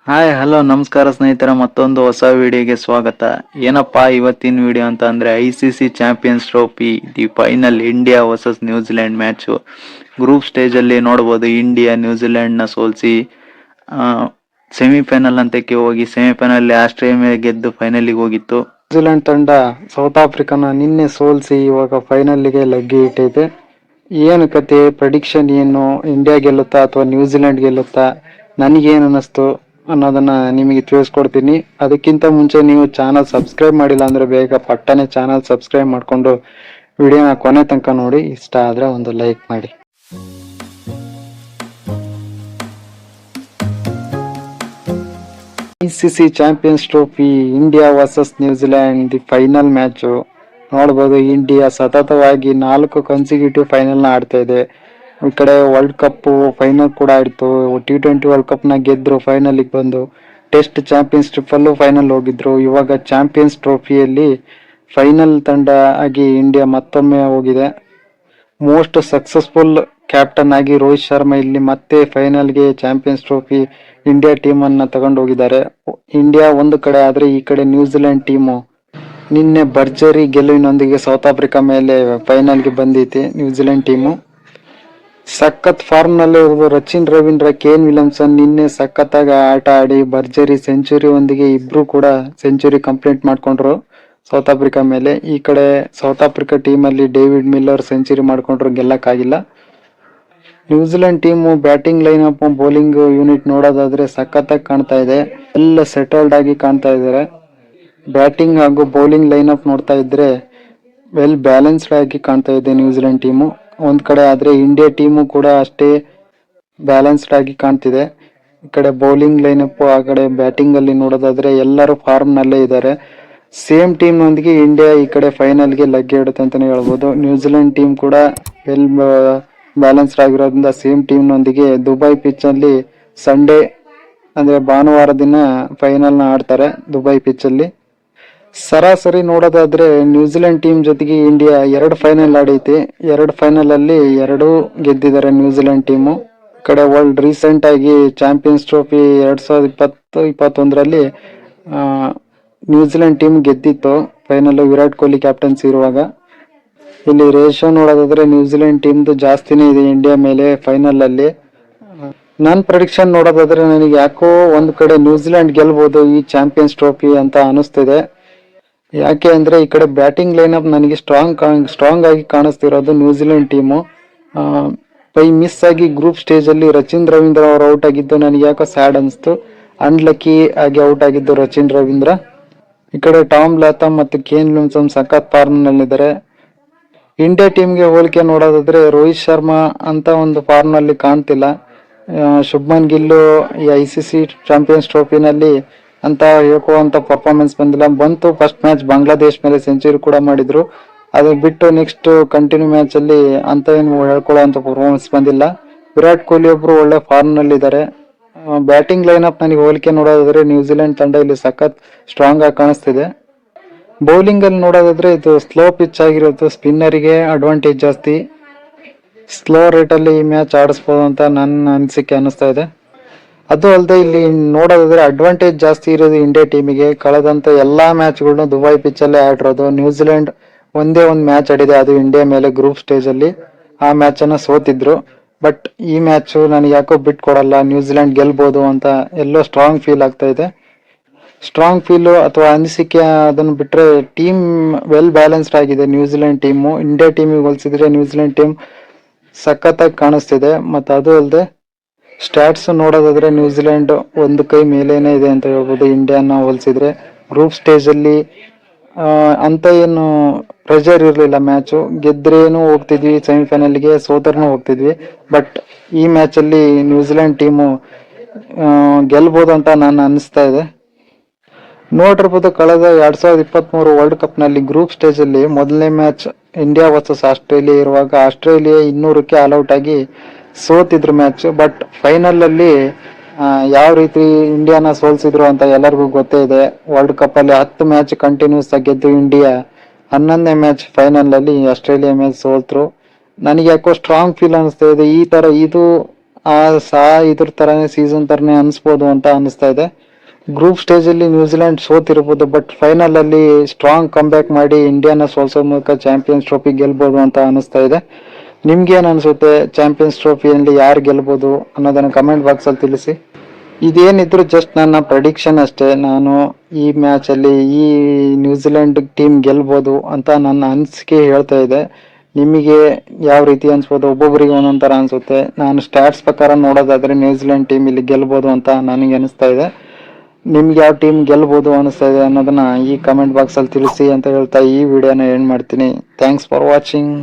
Hi hello ನಮಸ್ಕಾರ ಸ್ನೇಹಿತರ, ಮತ್ತೊಂದು ಹೊಸ ವಿಡಿಯೋಗೆ ಸ್ವಾಗತ. ಏನಪ್ಪಾ ಇವತ್ತಿನ ವಿಡಿಯೋ ಅಂತ ಅಂದ್ರೆ ICC champions trophy the final India versus New Zealand match. Group stage ಅಲ್ಲಿ ನೋಡಬಹುದು, ಇಂಡಿಯಾ ನ್ಯೂಜಿಲೆಂಡ್ ನ ಸೋಲಿಸಿ ಸೆಮಿಫೈನಲ್ ಹಂತಕ್ಕೆ ಹೋಗಿ ಸೆಮಿಫೈನಲ್ ಆಸ್ಟ್ರೇಲಿಯಾ ಗೆದ್ದು ಫೈನಲ್ಗೆ ಹೋಗಿತ್ತು. ನ್ಯೂಜಿಲೆಂಡ್ ತಂಡ ಸೌತ್ ಆಫ್ರಿಕಾನ ನಿನ್ನೆ ಸೋಲಿಸಿ ಇವಾಗ ಫೈನಲ್ಗೆ ಲಗ್ಗೆ ಇಟ್ಟೈತೆ. ಏನು ಕತೆ, ಪ್ರೆಡಿಕ್ಷನ್ ಏನು, ಇಂಡಿಯಾ ಗೆಲ್ಲುತ್ತಾ ಅಥವಾ ನ್ಯೂಜಿಲೆಂಡ್ ಗೆಲ್ಲುತ್ತಾ, ನನಗೇನು ಅನ್ನಿಸ್ತು ಅನ್ನೋದನ್ನ ನಿಮಗೆ ತಿಳಿಸ್ಕೊಡ್ತೀನಿ. ಅದಕ್ಕಿಂತ ಮುಂಚೆ ನೀವು ಚಾನಲ್ ಸಬ್ಸ್ಕ್ರೈಬ್ ಮಾಡಿಲ್ಲ ಅಂದ್ರೆ ಬೇಗ ಪಟ್ಟನೆ ಚಾನಲ್ ಸಬ್ಸ್ಕ್ರೈಬ್ ಮಾಡ್ಕೊಂಡು ವಿಡಿಯೋನ ಕೊನೆ ತನಕ ನೋಡಿ. ಇಷ್ಟ ಆದ್ರೆ ಒಂದು ಲೈಕ್ ಮಾಡಿ. ICC champions trophy India versus New Zealand the final match ನೋಡಬಹುದು. ಇಂಡಿಯಾ ಸತತವಾಗಿ 4 ಕನ್ಸಿಕ್ಯೂಟಿವ್ ಫೈನಲ್ ನ ಆಡ್ತಾ ಇದೆ. ಈ ಕಡೆ ವರ್ಲ್ಡ್ ಕಪ್ ಫೈನಲ್ ಕೂಡ ಆಡ್ತು. T20 ವರ್ಲ್ಡ್ ಕಪ್ ನ ಗೆದ್ರು, ಫೈನಲ್ ಬಂದು ಟೆಸ್ಟ್ ಚಾಂಪಿಯನ್ಶಿಪ್ ಅಲ್ಲೂ ಫೈನಲ್ ಹೋಗಿದ್ರು. ಇವಾಗ ಚಾಂಪಿಯನ್ಸ್ ಟ್ರೋಫಿಯಲ್ಲಿ ಫೈನಲ್ ತಂಡ ಆಗಿ ಇಂಡಿಯಾ ಮತ್ತೊಮ್ಮೆ ಹೋಗಿದೆ. ಮೋಸ್ಟ್ ಸಕ್ಸಸ್ಫುಲ್ ಕ್ಯಾಪ್ಟನ್ ಆಗಿ ರೋಹಿತ್ ಶರ್ಮಾ ಇಲ್ಲಿ ಮತ್ತೆ ಫೈನಲ್ಗೆ ಚಾಂಪಿಯನ್ಸ್ ಟ್ರೋಫಿ ಇಂಡಿಯಾ ಟೀಮ್ ಅನ್ನ ತಗೊಂಡು ಹೋಗಿದ್ದಾರೆ. ಇಂಡಿಯಾ ಒಂದು ಕಡೆ ಆದ್ರೆ, ಈ ಕಡೆ ನ್ಯೂಜಿಲೆಂಡ್ ಟೀಮು ನಿನ್ನೆ ಭರ್ಜರಿ ಗೆಲುವಿನೊಂದಿಗೆ ಸೌತ್ ಆಫ್ರಿಕಾ ಮೇಲೆ ಫೈನಲ್ಗೆ ಬಂದೈತಿ. ನ್ಯೂಜಿಲೆಂಡ್ ಟೀಮು ಸಖತ್ ಫಾರ್ಮ್ ನಲ್ಲಿ ಇರೋದು. ರಚಿನ್ ರವೀಂದ್ರ, ಕೇನ್ ವಿಲಿಯಮ್ಸನ್ ನಿನ್ನೆ ಸಖತ್ತಾಗಿ ಆಟ ಆಡಿ ಭರ್ಜರಿ ಸೆಂಚುರಿ ಒಂದಿಗೆ ಇಬ್ರು ಕೂಡ ಸೆಂಚುರಿ ಕಂಪ್ಲೀಟ್ ಮಾಡ್ಕೊಂಡ್ರು ಸೌತ್ ಆಫ್ರಿಕಾ ಮೇಲೆ. ಈ ಕಡೆ ಸೌತ್ ಆಫ್ರಿಕಾ ಟೀಮ್ ಅಲ್ಲಿ ಡೇವಿಡ್ ಮಿಲ್ಲರ್ ಸೆಂಚುರಿ ಮಾಡ್ಕೊಂಡ್ರು, ಗೆಲ್ಲಕ್ಕಾಗಿಲ್ಲ. New Zealand team batting line up, bowling unit ನೋಡೋದಾದ್ರೆ ಸಖತ್ತಾಗಿ ಕಾಣ್ತಾ ಇದೆ. ಎಲ್ಲ ಸೆಟಲ್ಡ್ ಆಗಿ ಕಾಣ್ತಾ ಇದ್ದಾರೆ. ಬ್ಯಾಟಿಂಗ್ ಹಾಗೂ ಬೌಲಿಂಗ್ ಲೈನ್ ಅಪ್ ನೋಡ್ತಾ ಇದ್ರೆ ವೆಲ್ ಬ್ಯಾಲೆನ್ಸ್ಡ್ ಆಗಿ ಕಾಣ್ತಾ ಇದೆ ನ್ಯೂಜಿಲೆಂಡ್ ಟೀಮು. ಒಂದ್ ಕಡೆ ಆದ್ರೆ ಇಂಡಿಯಾ ಟೀಮು ಕೂಡ ಅಷ್ಟೇ ಬ್ಯಾಲೆನ್ಸ್ಡ್ ಆಗಿ ಕಾಣ್ತಿದೆ. ಈ ಕಡೆ ಬೌಲಿಂಗ್ ಲೈನ್ ಅಪ್, ಆ ಕಡೆ ಬ್ಯಾಟಿಂಗ್ ಅಲ್ಲಿ ನೋಡೋದಾದ್ರೆ ಎಲ್ಲರೂ ಫಾರ್ಮ್ ನಲ್ಲೇ ಇದ್ದಾರೆ. ಸೇಮ್ ಟೀಮ್ ನೊಂದಿಗೆ ಇಂಡಿಯಾ ಈ ಕಡೆ ಫೈನಲ್ಗೆ ಲಗ್ಗೆ ಇಡುತ್ತೆ ಅಂತಾನೆ ಹೇಳ್ಬೋದು. ನ್ಯೂಜಿಲೆಂಡ್ ಟೀಮ್ ಕೂಡ ವೆಲ್ ಬ್ಯಾಲೆನ್ಸ್ಡ್ ಆಗಿರೋದ್ರಿಂದ ಸೇಮ್ ಟೀಮ್ ನೊಂದಿಗೆ ದುಬೈ ಪಿಚ್ ಅಲ್ಲಿ ಸಂಡೇ ಅಂದ್ರೆ ಭಾನುವಾರ ದಿನ ಫೈನಲ್ ನ ಆಡ್ತಾರೆ ದುಬೈ ಪಿಚ್ ಅಲ್ಲಿ. ಸರಾಸರಿ ನೋಡೋದಾದ್ರೆ ನ್ಯೂಜಿಲೆಂಡ್ ಟೀಮ್ ಜೊತೆಗೆ ಇಂಡಿಯಾ 2 ಫೈನಲ್ ಆಡೈತಿ. 2 ಫೈನಲ್ ಅಲ್ಲಿ 2 ಗೆದ್ದಿದ್ದಾರೆ ನ್ಯೂಜಿಲೆಂಡ್ ಟೀಮು. ಕಡೆ ವರ್ಲ್ಡ್ ರೀಸೆಂಟ್ ಆಗಿ ಚಾಂಪಿಯನ್ಸ್ ಟ್ರೋಫಿ 2020-21ರಲ್ಲಿ ನ್ಯೂಜಿಲೆಂಡ್ ಟೀಮ್ ಗೆದ್ದಿತ್ತು ಫೈನಲ್, ವಿರಾಟ್ ಕೊಹ್ಲಿ ಕ್ಯಾಪ್ಟನ್ಸಿ ಇರುವಾಗ. ಇಲ್ಲಿ ರೇಷೋ ನೋಡೋದಾದ್ರೆ ನ್ಯೂಜಿಲೆಂಡ್ ಟೀಮ್ದು ಜಾಸ್ತಿನೇ ಇದೆ ಇಂಡಿಯಾ ಮೇಲೆ ಫೈನಲ್ ಅಲ್ಲಿ. ನನ್ ಪ್ರೆಡಿಕ್ಷನ್ ನೋಡೋದಾದ್ರೆ ನನಗೆ ಯಾಕೋ ಒಂದ್ ಕಡೆ ನ್ಯೂಜಿಲೆಂಡ್ ಗೆಲ್ಬಹುದು ಈ ಚಾಂಪಿಯನ್ಸ್ ಟ್ರೋಫಿ ಅಂತ ಅನಿಸ್ತಿದೆ. ಯಾಕೆ ಅಂದ್ರೆ ಈ ಕಡೆ ಬ್ಯಾಟಿಂಗ್ ಲೈನ್ ಅಪ್ ನನಗೆ ಸ್ಟ್ರಾಂಗ್ ಆಗಿ ಕಾಣಿಸ್ತಿರೋದು ನ್ಯೂಜಿಲೆಂಡ್ ಟೀಮು. ಬೈ ಮಿಸ್ ಆಗಿ ಗ್ರೂಪ್ ಸ್ಟೇಜ್ ಅಲ್ಲಿ ರಚಿನ್ ರವೀಂದ್ರ ಅವರು ಔಟ್ ಆಗಿದ್ದು ನನಗೆ ಯಾಕೋ ಸ್ಯಾಡ್ ಅನಿಸ್ತು. ಅನ್ಲಕ್ಕಿ ಆಗಿ ಔಟ್ ಆಗಿದ್ದು ರಚಿನ್ ರವೀಂದ್ರ. ಈ ಕಡೆ ಟಾಮ್ ಲಾಥಮ್ ಮತ್ತು ಕೇನ್ ವಿಲಿಯಮ್ಸನ್ ಸಖತ್ ಫಾರ್ಮ್ ನಲ್ಲಿದ್ದಾರೆ. ಇಂಡಿಯಾ ಟೀಮ್ಗೆ ಹೋಲಿಕೆ ನೋಡೋದಾದ್ರೆ ರೋಹಿತ್ ಶರ್ಮಾ ಅಂತ ಒಂದು ಫಾರ್ಮ್ ನಲ್ಲಿ ಕಾಣ್ತಿಲ್ಲ. ಶುಭ್ಮನ್ ಗಿಲ್ಲು ಈ ICC ಚಾಂಪಿಯನ್ಸ್ ಟ್ರೋಫಿನಲ್ಲಿ ಅಂತ ಹೇಳ್ಕೊಳ್ಳುವಂತ ಪರ್ಫಾರ್ಮೆನ್ಸ್ ಬಂತು. ಫಸ್ಟ್ ಮ್ಯಾಚ್ ಬಾಂಗ್ಲಾದೇಶ್ ಮೇಲೆ ಸೆಂಚುರಿ ಕೂಡ ಮಾಡಿದ್ರು. ಅದು ಬಿಟ್ಟು ನೆಕ್ಸ್ಟ್ ಕಂಟಿನ್ಯೂ ಮ್ಯಾಚ್ ಅಲ್ಲಿ ಅಂತ ಏನು ಹೇಳ್ಕೊಳ್ಳುವಂತ ಪರ್ಫಾರ್ಮೆನ್ಸ್ ಬಂದಿಲ್ಲ. ವಿರಾಟ್ ಕೊಹ್ಲಿ ಒಬ್ರು ಒಳ್ಳೆ ಫಾರ್ಮ್ ನಲ್ಲಿ ಇದ್ದಾರೆ. ಬ್ಯಾಟಿಂಗ್ ಲೈನ್ ಅಪ್ ನನಗೆ ಹೋಲಿಕೆ ನೋಡೋದಾದ್ರೆ ನ್ಯೂಜಿಲೆಂಡ್ ತಂಡ ಇಲ್ಲಿ ಸಖತ್ ಸ್ಟ್ರಾಂಗ್ ಆಗಿ ಕಾಣಿಸ್ತಿದೆ. ಬೌಲಿಂಗ್ ಅಲ್ಲಿ ನೋಡೋದಾದ್ರೆ ಇದು ಸ್ಲೋ ಪಿಚ್ ಆಗಿರೋದು, ಸ್ಪಿನ್ನರಿಗೆ ಅಡ್ವಾಂಟೇಜ್ ಜಾಸ್ತಿ. ಸ್ಲೋ ರೇಟ್ ಅಲ್ಲಿ ಈ ಮ್ಯಾಚ್ ಆಡಿಸಬಹುದು ಅಂತ ನನ್ನ ಅನಿಸಿಕೆ ಅನಿಸ್ತಾ ಇದೆ. ಅದು ಅಲ್ಲದೆ ಇಲ್ಲಿ ನೋಡೋದಾದ್ರೆ ಅಡ್ವಾಂಟೇಜ್ ಜಾಸ್ತಿ ಇರೋದು ಇಂಡಿಯಾ ಟೀಮಿಗೆ. ಕಳೆದಂತ ಎಲ್ಲಾ ಮ್ಯಾಚ್ ಗಳನ್ನ ದುಬೈ ಪಿಚ್ ಅಲ್ಲೇ ಆಡಿರೋದು. ನ್ಯೂಜಿಲೆಂಡ್ ಒಂದೇ ಒಂದು ಮ್ಯಾಚ್ ಆಡಿದೆ, ಅದು ಇಂಡಿಯಾ ಮೇಲೆ ಗ್ರೂಪ್ ಸ್ಟೇಜ್ ಅಲ್ಲಿ. ಆ ಮ್ಯಾಚ್ ಅನ್ನ ಸೋತಿದ್ರು. ಬಟ್ ಈ ಮ್ಯಾಚ್ ನನಗೆ ಯಾಕೋ ಬಿಟ್ಕೊಡಲ್ಲ, ನ್ಯೂಜಿಲೆಂಡ್ ಗೆಲ್ಬಹುದು ಅಂತ ಎಲ್ಲೋ ಸ್ಟ್ರಾಂಗ್ ಫೀಲ್ ಆಗ್ತಾ ಇದೆ. ಸ್ಟ್ರಾಂಗ್ ಫೀಲ್ ಅಥವಾ ಅನಿಸಿಕೆ ಅದನ್ನು ಬಿಟ್ರೆ ಟೀಮ್ ವೆಲ್ ಬ್ಯಾಲೆನ್ಸ್ಡ್ ಆಗಿದೆ ನ್ಯೂಜಿಲೆಂಡ್ ಟೀಮು. ಇಂಡಿಯಾ ಟೀಮಿಗೆ ಹೋಲಿಸಿದ್ರೆ ನ್ಯೂಜಿಲೆಂಡ್ ಟೀಮ್ ಸಖತ್ತಾಗಿ ಕಾಣಿಸ್ತಿದೆ. ಮತ್ತು ಅದು ಅಲ್ಲದೆ ಸ್ಟ್ಯಾಟ್ಸ್ ನೋಡೋದಾದ್ರೆ ನ್ಯೂಜಿಲೆಂಡ್ ಒಂದು ಕೈ ಮೇಲೇನೆ ಇದೆ ಅಂತ ಹೇಳ್ಬೋದು ಇಂಡಿಯಾನ ಹೋಲಿಸಿದ್ರೆ. ಗ್ರೂಪ್ ಸ್ಟೇಜ್ ಅಲ್ಲಿ ಅಂತ ಏನು ಪ್ರೆಷರ್ ಇರಲಿಲ್ಲ. ಮ್ಯಾಚು ಗೆದ್ರೇನು ಹೋಗ್ತಿದ್ವಿ ಸೆಮಿಫೈನಲ್ಗೆ, ಸೋತರ್ನು ಹೋಗ್ತಿದ್ವಿ. ಬಟ್ ಈ ಮ್ಯಾಚ್ ಅಲ್ಲಿ ನ್ಯೂಜಿಲೆಂಡ್ ಟೀಮು ಗೆಲ್ಬಹುದು ಅಂತ ನಾನು ಅನಿಸ್ತಾ ಇದೆ. ನೋಡಿರ್ಬೋದು, ಕಳೆದ 2023 ವರ್ಲ್ಡ್ ಕಪ್ ನಲ್ಲಿ ಗ್ರೂಪ್ ಸ್ಟೇಜ್ ಅಲ್ಲಿ ಮೊದಲನೇ ಮ್ಯಾಚ್ ಇಂಡಿಯಾ ವರ್ಸಸ್ ಆಸ್ಟ್ರೇಲಿಯಾ ಇರುವಾಗ ಆಸ್ಟ್ರೇಲಿಯಾ 200ಕ್ಕೆ ಆಲ್ಔಟ್ ಆಗಿ ಸೋತಿದ್ರು ಮ್ಯಾಚ್. ಬಟ್ ಫೈನಲ್ ಅಲ್ಲಿ ಯಾವ ರೀತಿ ಇಂಡಿಯಾನ ಸೋಲ್ಸಿದ್ರು ಅಂತ ಎಲ್ಲರಿಗೂ ಗೊತ್ತೇ ಇದೆ. ವರ್ಲ್ಡ್ ಕಪ್ ಅಲ್ಲಿ 10 ಮ್ಯಾಚ್ ಕಂಟಿನ್ಯೂಸ್ ಆಗಿ ಗೆದ್ದು ಇಂಡಿಯಾ 11ನೇ ಮ್ಯಾಚ್ ಫೈನಲ್ ಅಲ್ಲಿ ಆಸ್ಟ್ರೇಲಿಯಾ ಮ್ಯಾಚ್ ಸೋಲ್ತ್ರು. ನನಗೆ ಯಾಕೋ ಸ್ಟ್ರಾಂಗ್ ಫೀಲ್ ಅನಿಸ್ತಾ ಇದೆ. ಈ ತರ ಇದು ಇದ್ರ ತರನೇ ಸೀಸನ್ ತರನೇ ಅನಿಸ್ಬೋದು ಅಂತ ಅನಿಸ್ತಾ ಇದೆ. ಗ್ರೂಪ್ ಸ್ಟೇಜ್ ಅಲ್ಲಿ ನ್ಯೂಜಿಲೆಂಡ್ ಸೋತಿರ್ಬೋದು, ಬಟ್ ಫೈನಲ್ ಅಲ್ಲಿ ಸ್ಟ್ರಾಂಗ್ ಕಮ್ಬ್ಯಾಕ್ ಮಾಡಿ ಇಂಡಿಯಾನ ಸೋಲ್ಸೋ ಮೂಲಕ ಚಾಂಪಿಯನ್ಸ್ ಟ್ರೋಫಿ ಗೆಲ್ಬಹುದು ಅಂತ ಅನಿಸ್ತಾ ಇದೆ. ನಿಮ್ಗೆ ಏನ್ ಅನ್ಸುತ್ತೆ, ಚಾಂಪಿಯನ್ಸ್ ಟ್ರೋಫಿಯಲ್ಲಿ ಯಾರು ಗೆಲ್ಬಹುದು ಅನ್ನೋದನ್ನ ಕಮೆಂಟ್ ಬಾಕ್ಸ್ ಅಲ್ಲಿ ತಿಳಿಸಿ. ಇದೇನಿದ್ರು ಜಸ್ಟ್ ನನ್ನ ಪ್ರೆಡಿಕ್ಷನ್ ಅಷ್ಟೇ. ನಾನು ಈ ಮ್ಯಾಚ್ ಅಲ್ಲಿ ಈ ನ್ಯೂಜಿಲೆಂಡ್ ಟೀಮ್ ಗೆಲ್ಬಹುದು ಅಂತ ನನ್ನ ಅನಿಸಿಕೆ ಹೇಳ್ತಾ ಇದೆ. ನಿಮಗೆ ಯಾವ ರೀತಿ ಅನ್ಸ್ಬೋದು? ಒಬ್ಬೊಬ್ಬರಿಗೆ ಒಂದೊಂದ್ ತರ ಅನ್ಸುತ್ತೆ. ನಾನು ಸ್ಟ್ಯಾಟ್ಸ್ ಪ್ರಕಾರ ನೋಡೋದಾದ್ರೆ ನ್ಯೂಜಿಲೆಂಡ್ ಟೀಮ್ ಇಲ್ಲಿ ಗೆಲ್ಬಹುದು ಅಂತ ನನಗೆ ಅನಿಸ್ತಾ ಇದೆ. ನಿಮ್ಗೆ ಯಾವ ಟೀಮ್ ಗೆಲ್ಬಹುದು ಅನಿಸ್ತಾ ಇದೆ ಅನ್ನೋದನ್ನ ಈ ಕಮೆಂಟ್ ಬಾಕ್ಸ್ ಅಲ್ಲಿ ತಿಳಿಸಿ ಅಂತ ಹೇಳ್ತಾ ಈ ವಿಡಿಯೋನ ಎಂಡ್ ಮಾಡ್ತೀನಿ. Thanks for watching.